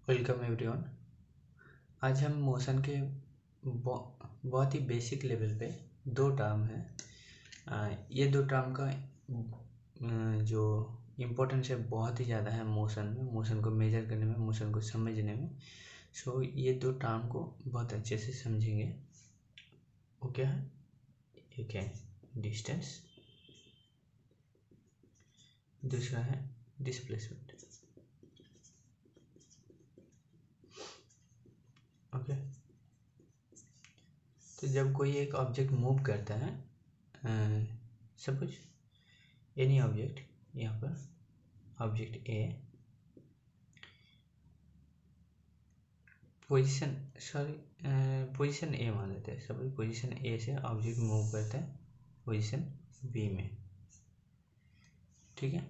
Welcome everyone. आज हम motion के बहुत ही बेसिक लेवल पे दो टर्म हैं। ये दो टर्म का जो इम्पोर्टेंस है बहुत ही ज़्यादा है मोशन को मेजर करने में, मोशन को समझने में। सो ये दो टर्म को बहुत अच्छे से समझेंगे। वो क्या है? एक है डिस्टेंस, दूसरा है डिस्प्लेसमेंट। ओके, तो जब कोई एक ऑब्जेक्ट मूव करता है, सपोज एनी ऑब्जेक्ट, यहाँ पर ऑब्जेक्ट ए पोजीशन ए मान लेते हैं। सपोज पोजीशन ए से ऑब्जेक्ट मूव करता है पोजीशन बी में, ठीक है।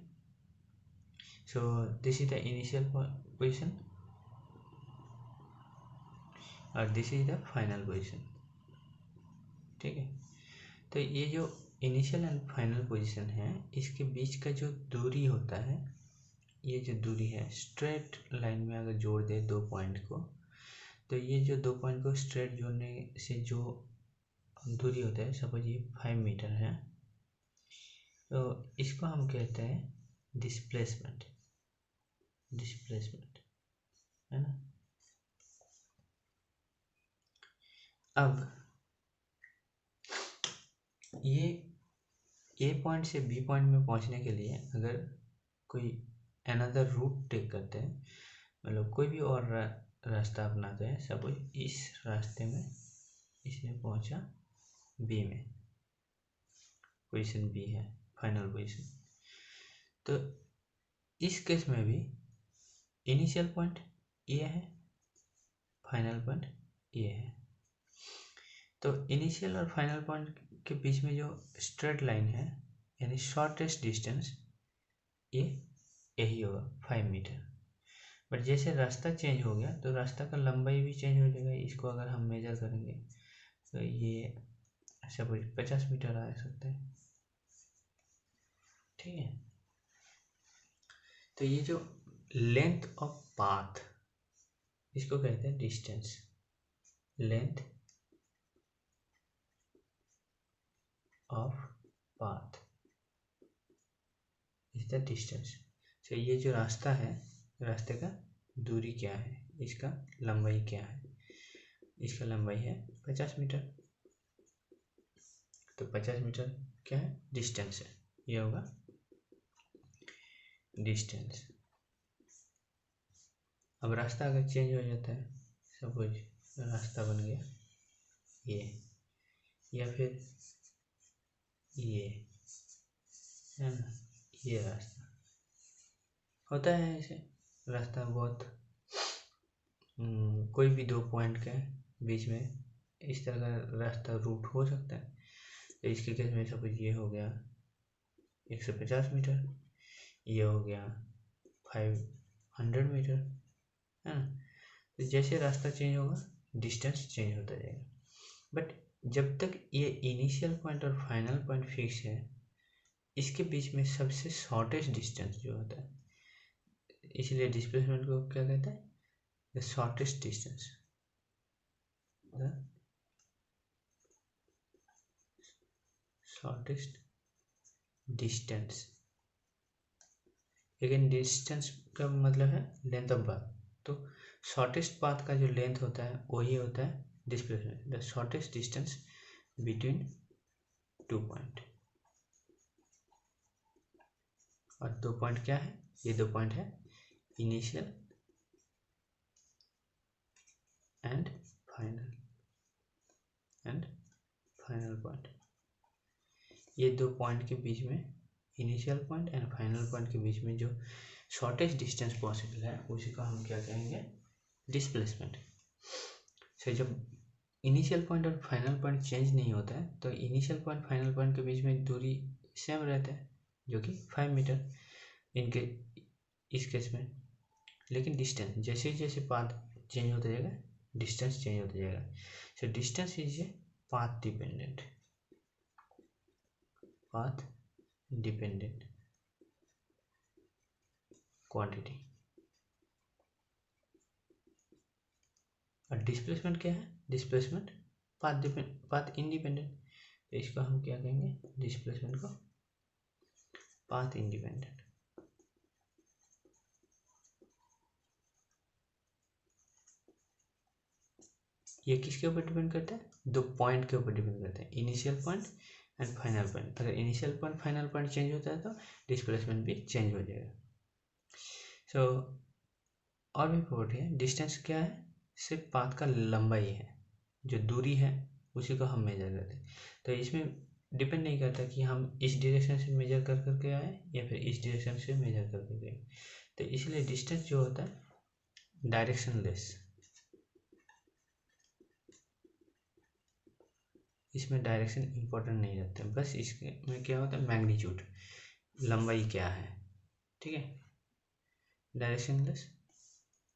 So this is the initial position और this is the final position, ठीक है। तो ये जो इनिशियल एंड फाइनल पोजीशन है, इसके बीच का जो दूरी होता है, ये जो दूरी है स्ट्रेट लाइन में अगर जोड़ दे दो पॉइंट को, तो ये जो दो पॉइंट को स्ट्रेट जोड़ने से जो दूरी होता है, सपोज ये 5 मीटर है, तो इसको हम कहते हैं डिस्प्लेसमेंट है ना। अब ये ए पॉइंट से बी पॉइंट में पहुंचने के लिए अगर कोई अनदर रूट टेक करते हैं, मतलब कोई भी और रास्ता अपनाते हैं, सपोज इस रास्ते में इसने पहुंचा बी में, पोजीशन बी है फाइनल पोजीशन, तो इस केस में भी इनिशियल पॉइंट ये है, फाइनल पॉइंट ये है। तो इनिशियल और फाइनल पॉइंट के बीच में जो स्ट्रेट लाइन है, यानी शॉर्टेस्ट डिस्टेंस, ये यही होगा 5 मीटर। बट जैसे रास्ता चेंज हो गया तो रास्ता का लंबाई भी चेंज हो जाएगा। इसको अगर हम मेजर करेंगे तो ये सपोज 50 मीटर आ सकता है, ठीक है। तो ये जो लेंथ ऑफ पाथ, इसको कहते हैं distance. Length of path is the distance. तो ये जो रास्ता है, रास्ते का दूरी क्या है, इसका लंबाई क्या है? इसका लंबाई है 50 मीटर, तो 50 मीटर क्या है? डिस्टेंस है। ये होगा डिस्टेंस। अब रास्ता अगर चेंज हो जाता है, सपोज रास्ता बन गया ये, या फिर ये, है ना, ये रास्ता होता है ऐसे। रास्ता बहुत कोई भी दो पॉइंट के बीच में इस तरह का रास्ता रूट हो सकता है। तो इसके केस में सपोज ये हो गया 150 मीटर, ये हो गया 500 मीटर, है ना। तो जैसे रास्ता चेंज होगा डिस्टेंस चेंज होता जाएगा। बट जब तक ये इनिशियल पॉइंट और फाइनल पॉइंट फिक्स है, इसके बीच में सबसे शॉर्टेस्ट डिस्टेंस जो होता है, इसलिए डिस्प्लेसमेंट को क्या कहते हैं? The shortest distance, the shortest distance. लेकिन डिस्टेंस का मतलब है लेंथ ऑफ पाथ, तो शॉर्टेस्ट पाथ का जो लेंथ होता है वही होता है displacement, the shortest distance between two point. और दो पॉइंट क्या है? ये दो पॉइंट है इनिशियल एंड फाइनल पॉइंट। ये दो पॉइंट के बीच में, initial point and final point के बीच में जो शॉर्टेस्ट डिस्टेंस पॉसिबल है, उसी को हम क्या कहेंगे? डिस्प्लेसमेंट। सो जब इनिशियल पॉइंट और फाइनल पॉइंट चेंज नहीं होता है, तो इनिशियल पॉइंट फाइनल पॉइंट के बीच में दूरी सेम रहता है, जो कि 5 मीटर इनके इस केस में। लेकिन डिस्टेंस जैसे जैसे पाथ चेंज होता जाएगा, डिस्टेंस चेंज होता जाएगा। So distance is a path dependent quantity. और डिस्प्लेसमेंट क्या है? डिस्प्लेसमेंट पाथ इंडिपेंडेंट, तो इसको हम क्या कहेंगे? डिस्प्लेसमेंट को पाथ इंडिपेंडेंट। ये किसके ऊपर डिपेंड करता है? दो पॉइंट के ऊपर डिपेंड करता है, initial point and final point. अगर initial point final point change होता है तो डिस्प्लेसमेंट भी चेंज हो जाएगा। सो और भी प्रॉपर्टी है। डिस्टेंस क्या है? सिर्फ पाथ का लंबाई है, जो दूरी है उसी को हम मेजर करते हैं। तो इसमें डिपेंड नहीं करता कि हम इस डायरेक्शन से मेजर कर करके आए या फिर इस डायरेक्शन से मेजर करके गए। तो इसलिए डिस्टेंस जो होता है डायरेक्शनलेस, इसमें डायरेक्शन इंपॉर्टेंट नहीं रहता है, बस इसमें क्या होता है? मैग्नीट्यूड, लंबाई क्या है, ठीक है। डायरेक्शनलेस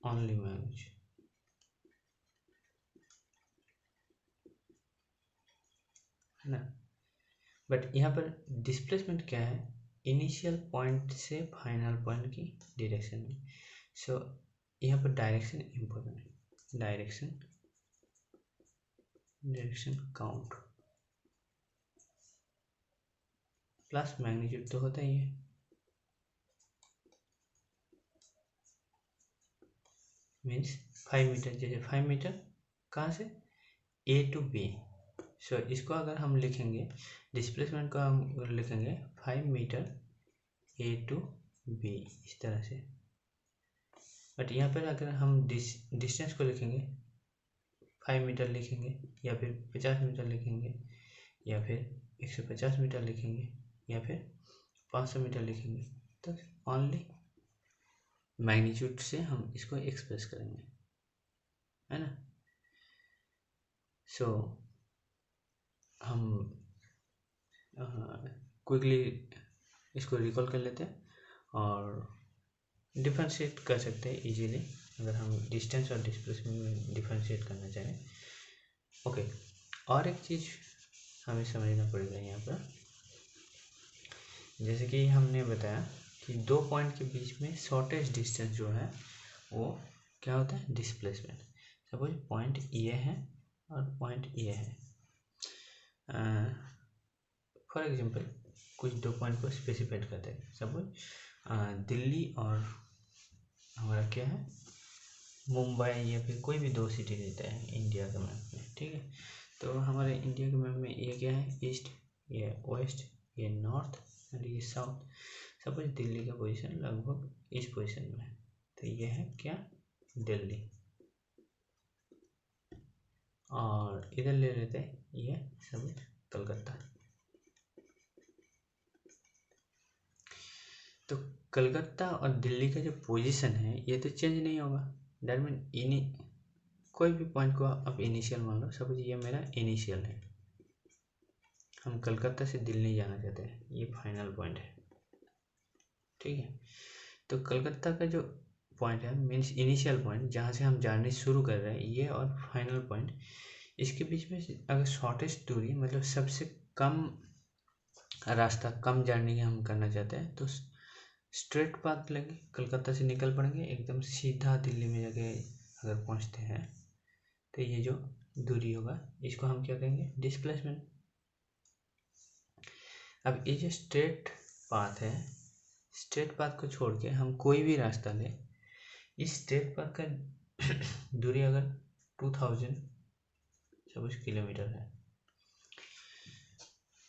ओनली मैग्नीट्यूड, है ना। बट यहाँ पर डिस्प्लेसमेंट क्या है? इनिशियल पॉइंट से फाइनल पॉइंट की डायरेक्शन में। सो यहाँ पर डायरेक्शन इंपॉर्टेंट है। डायरेक्शन काउंट प्लस मैग्नीट्यूड तो होता ही है। मीन्स 5 मीटर, जैसे 5 मीटर कहाँ से? ए टू बी। सो इसको अगर हम लिखेंगे, डिस्प्लेसमेंट को हम लिखेंगे 5 मीटर ए टू बी, इस तरह से। बट यहाँ पर अगर हम डिस्टेंस को लिखेंगे 5 मीटर लिखेंगे, या फिर 50 मीटर लिखेंगे, या फिर 150 मीटर लिखेंगे, या फिर 500 मीटर लिखेंगे, तो ओनली मैग्नीट्यूड से हम इसको एक्सप्रेस करेंगे, है ना। सो हम क्विकली इसको रिकॉल कर लेते हैं और डिफरेंशिएट कर सकते हैं इजीली, अगर हम डिस्टेंस और डिस्प्लेसमेंट में डिफरेंशिएट करना चाहें। ओके, और एक चीज़ हमें समझना पड़ेगा यहाँ पर, जैसे कि हमने बताया कि दो पॉइंट के बीच में शॉर्टेस्ट डिस्टेंस जो है वो क्या होता है? डिस्प्लेसमेंट। सपोज पॉइंट ये है और पॉइंट ये है। फॉर एग्जांपल कुछ दो पॉइंट को स्पेसिफाइड करते हैं। सपोज दिल्ली और हमारा क्या है? मुंबई, या फिर कोई भी दो सिटी देता है इंडिया के मैप में, ठीक है। तो हमारे इंडिया के मैप में ये क्या है? ईस्ट, ये वेस्ट, ये नॉर्थ एंड ये साउथ। सपोज दिल्ली का पोजीशन लगभग इस पोजीशन में है, तो ये है क्या? दिल्ली। और इधर ले लेते हैं ये सब कलकत्ता। तो कलकत्ता और दिल्ली का जो पोजीशन है ये तो चेंज नहीं होगा। दैट मीन कोई भी पॉइंट को आप इनिशियल मान लो। सपोज ये मेरा इनिशियल है, हम कलकत्ता से दिल्ली जाना चाहते हैं, ये फाइनल पॉइंट है, ठीक है। तो कलकत्ता का जो पॉइंट है मीन्स इनिशियल पॉइंट, जहाँ से हम जर्नी शुरू कर रहे हैं, ये और फाइनल पॉइंट, इसके बीच में अगर शॉर्टेस्ट दूरी मतलब सबसे कम रास्ता, कम जर्नी हम करना चाहते हैं, तो स्ट्रेट पाथ लेंगे, कलकत्ता से निकल पड़ेंगे, एकदम सीधा दिल्ली में जाके अगर पहुँचते हैं तो ये जो दूरी होगा इसको हम क्या कहेंगे? डिस्प्लेसमेंट। अब ये जो स्ट्रेट पाथ है, स्ट्रेट पाथ को छोड़ के हम कोई भी रास्ता लें, इस स्ट्रेट पाथ का दूरी अगर 2000 सपोज किलोमीटर है,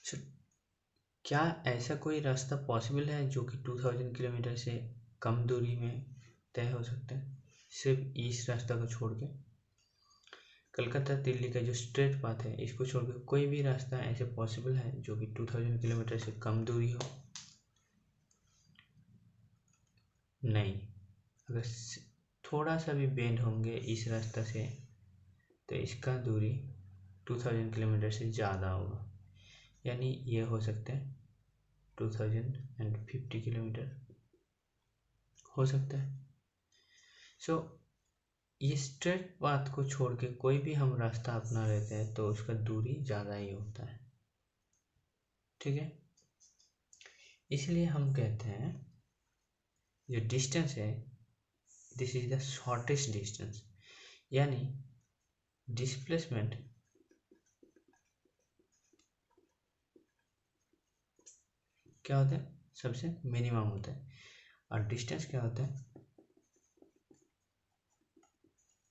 तो क्या ऐसा कोई रास्ता पॉसिबल है जो कि 2000 किलोमीटर से कम दूरी में तय हो सकता है, सिर्फ इस रास्ता को छोड़ के? कलकत्ता दिल्ली का जो स्ट्रेट पाथ है इसको छोड़ के कोई भी रास्ता ऐसे पॉसिबल है जो कि 2000 किलोमीटर से कम दूरी हो? नहीं। अगर थोड़ा सा भी बेंड होंगे इस रास्ता से तो इसका दूरी 2000 किलोमीटर से ज़्यादा होगा, यानी ये हो सकता है 2050 किलोमीटर हो सकता है। सो ये स्ट्रेट पाथ को छोड़ के कोई भी हम रास्ता अपना लेते हैं तो उसका दूरी ज़्यादा ही होता है, ठीक है। इसलिए हम कहते हैं जो डिस्टेंस है this is the shortest distance, यानी डिस्प्लेसमेंट क्या होता है, सबसे मिनिमम होता है, और डिस्टेंस क्या होता है,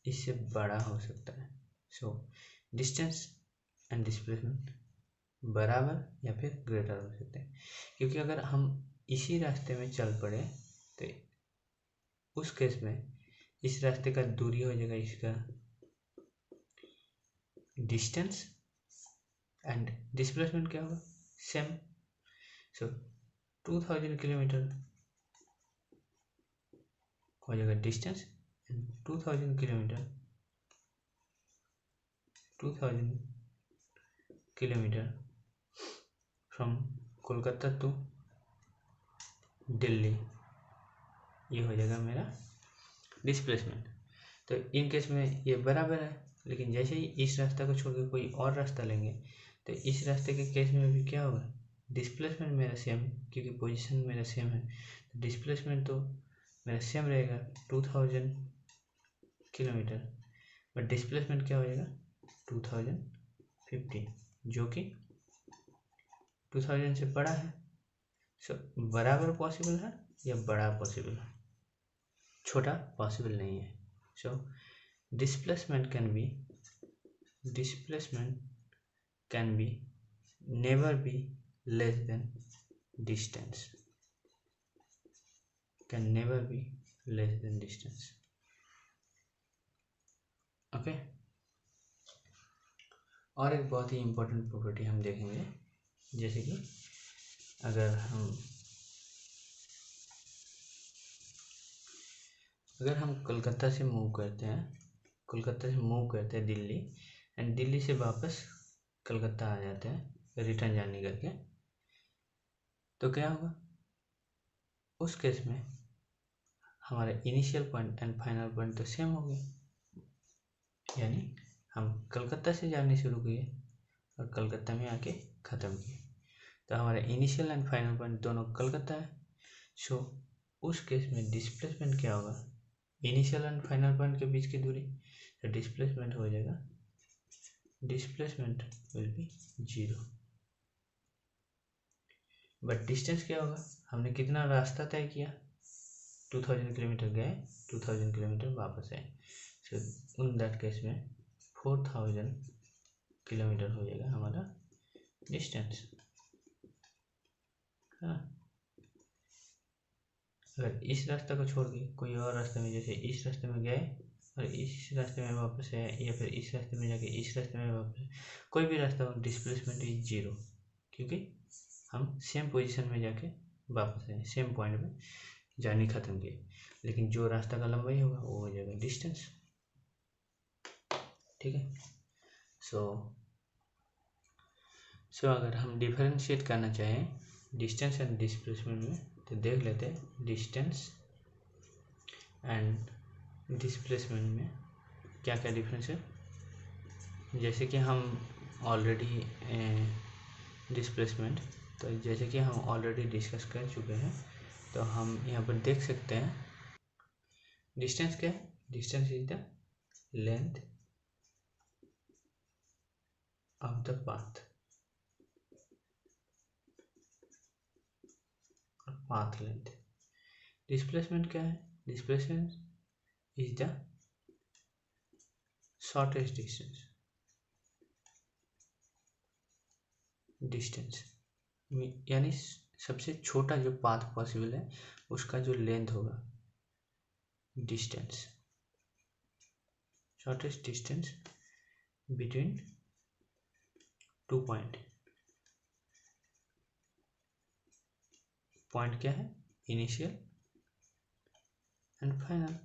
इससे बड़ा हो सकता है। सो डिस्टेंस एंड डिस्प्लेसमेंट बराबर या फिर ग्रेटर हो सकते हैं, क्योंकि अगर हम इसी रास्ते में चल पड़े तो उस केस में इस रास्ते का दूरी हो जाएगा इसका डिस्टेंस, एंड डिस्प्लेसमेंट क्या होगा, सेम। सो 2000 किलोमीटर हो जाएगा distance, and 2000 kilometre 2000 kilometre from Kolkata to Delhi, ये हो जाएगा मेरा डिस्प्लेसमेंट। तो इन केस में ये बराबर है, लेकिन जैसे ही इस रास्ता को छोड़ के कोई और रास्ता लेंगे तो इस रास्ते के केस में भी क्या होगा, डिस्प्लेसमेंट मेरा सेम, क्योंकि पोजीशन मेरा सेम है, तो डिस्प्लेसमेंट तो मेरा सेम रहेगा 2000 किलोमीटर, बट डिस्प्लेसमेंट क्या हो जाएगा 2050, जो कि 2000 से बड़ा है। सो बराबर पॉसिबल है या बड़ा पॉसिबल है, छोटा पॉसिबल नहीं है। सो displacement can be never be less than distance, can never be less than distance। Okay, और एक बहुत ही इम्पोर्टेंट प्रॉपर्टी हम देखेंगे, जैसे कि अगर हम कोलकाता से मूव करते हैं दिल्ली, एंड दिल्ली से वापस कलकत्ता आ जाते हैं रिटर्न जर्नी करके, तो क्या होगा उस केस में हमारे initial point and final point तो सेम हो गए, यानी हम कलकत्ता से जाने शुरू किए और कलकत्ता में आके ख़त्म किए, तो हमारे इनिशियल एंड फाइनल पॉइंट दोनों कलकत्ता है। सो उस केस में डिस्प्लेसमेंट क्या होगा, इनिशियल एंड फाइनल पॉइंट के बीच की दूरी, तो डिस्प्लेसमेंट हो जाएगा, displacement will be 0, but distance क्या होगा, हमने कितना रास्ता तय किया, 2000 किलोमीटर गए, 2000 किलोमीटर वापस आए, सो उन दैट केस में 4000 किलोमीटर हो जाएगा हमारा डिस्टेंस। हाँ, अगर इस रास्ते को छोड़ के कोई और रास्ते में, जैसे इस रास्ते में गए और इस रास्ते में वापस आए, या फिर इस रास्ते में जाके इस रास्ते में वापस, कोई भी रास्ता हो, डिस्प्लेसमेंट इज 0, क्योंकि हम सेम पोजीशन में जाके वापस आए, सेम पॉइंट में जर्नी ख़त्म की, लेकिन जो रास्ता का लंबाई होगा वो हो जाएगा डिस्टेंस। ठीक है, सो अगर हम डिफरेंशिएट करना चाहें डिस्टेंस एंड डिस्प्लेसमेंट में, तो देख लेते हैं डिस्टेंस एंड डिस्प्लेसमेंट में क्या क्या डिफरेंस है। जैसे कि हम ऑलरेडी डिस्प्लेसमेंट, तो जैसे कि हम ऑलरेडी डिस्कस कर चुके हैं, तो हम यहाँ पर देख सकते हैं डिस्टेंस क्या है, distance is the length of the path, path length. Displacement क्या है, displacement is the shortest distance, यानी सबसे छोटा जो पाथ पॉसिबल है उसका जो लेंथ होगा, distance, shortest distance between 2 point. Point क्या है, इनिशियल एंड फाइनल,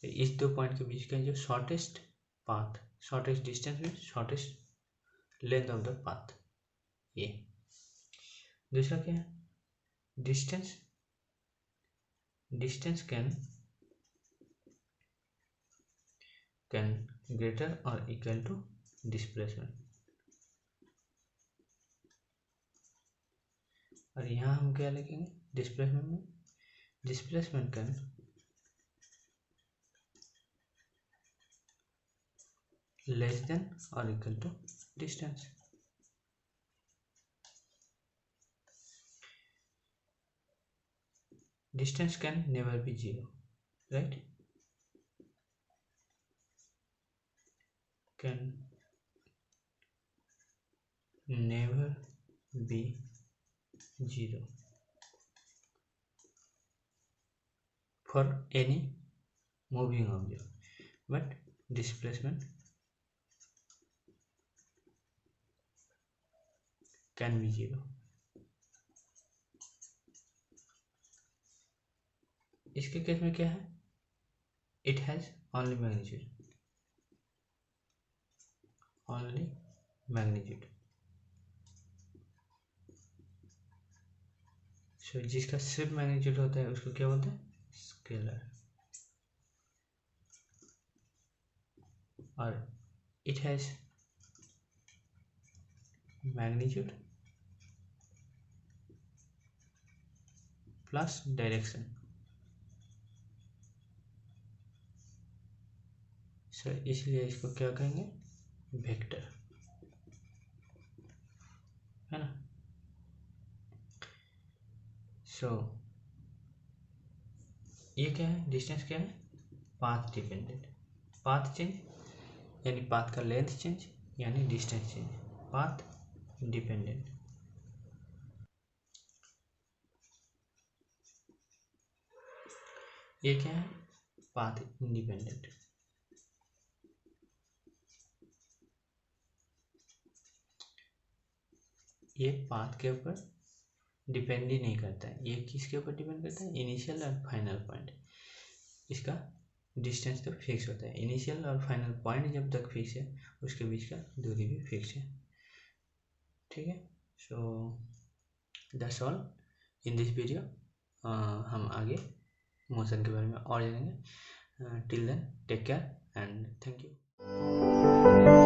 इस 2 पॉइंट के बीच का जो शॉर्टेस्ट पाथ, शॉर्टेस्ट डिस्टेंस में shortest length of the path, ये। दूसरा क्या है, डिस्टेंस कैन ग्रेटर और इक्वल टू डिस्प्लेसमेंट, और यहाँ हम क्या लिखेंगे डिस्प्लेसमेंट में, डिस्प्लेसमेंट कैन लेस देन और equal to distance. Distance can never be zero, right? Can never be zero for any moving object, but displacement can be zero. इसके case में क्या है? It has only magnitude, only magnitude. So जिसका सिर्फ magnitude होता है उसको क्या बोलते हैं? स्केलर. और it has magnitude plus direction. So इसलिए इसको क्या कहेंगे? वेक्टर, है ना? सो ये क्या है? डिस्टेंस क्या है? Path dependent. पाथ चेंज यानी पाथ का लेंथ चेंज यानी डिस्टेंस चेंज. Path dependent. ये क्या है? Path independent. ये पाथ के ऊपर डिपेंड ही नहीं करता है. ये किसके ऊपर डिपेंड करता है? इनिशियल और फाइनल पॉइंट. इसका डिस्टेंस तो फिक्स होता है. इनिशियल और फाइनल पॉइंट जब तक फिक्स है उसके बीच का दूरी भी फिक्स है. ठीक है. So that's all in this video. हम आगे मोशन के बारे में और जानेंगे. Till then take care and thank you.